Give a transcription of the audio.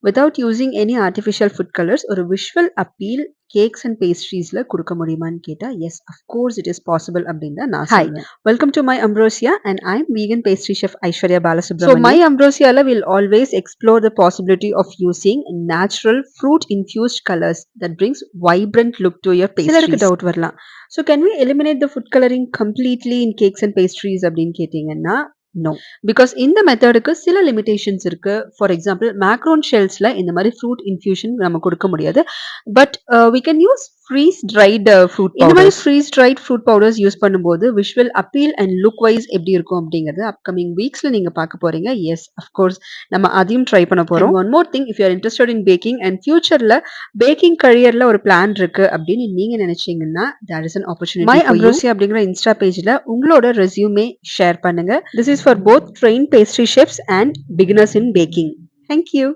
Without using any artificial food colours ஒரு visual appeal cakes and பேஸ்ட்ரீஸ்ல குடுக்க முடியுமான்னு கேட்டா, yes of course it is possible அப்படின்னு தான் நான் சொல்லுவேன். Welcome to my Ambrosia and I am vegan pastry chef Aishwarya Balasubramaniam. My அம்ப்ரோசியால will always explore the possibility of using natural fruit infused colours that brings vibrant look to your pastries. சிலருக்கு doubt வரலாம், so can we eliminate the food colouring completely in cakes and pastries அப்படின்னு கேட்டீங்கன்னா, no. Because இந்த மெத்தடுக்கு சில limitations இருக்கு. For example Macron ஷெல்ஸ்ல இந்த மாதிரி fruit infusion நம்ம கொடுக்க முடியாது. But we can use freeze dried fruit. இந்த மாதிரி freeze dried fruit powders use பண்ணும்போது visual appeal and look wise எப்படி இருக்கும் அப்படிங்கிறது அப்கமிங் வீக்ஸ்ல நீங்க பார்க்க போறீங்க. எஸ் அஃப்கோர்ஸ் நம்ம அதையும் ட்ரை பண்ண போறோம். One more thing, if you are interested in baking and ஃபியூச்சர்ல பேக்கிங் கரியர்ல ஒரு பிளான் இருக்கு அப்படின்னு நீங்க நினைச்சீங்கன்னா, there is an opportunity. My Ambrosia அப்படிங்கிற இன்ஸ்டா பேஜ்ல உங்களோட ரெஸ்யூமே ஷேர் பண்ணுங்க. This is for both train pastry chefs and beginners in baking. Thank you.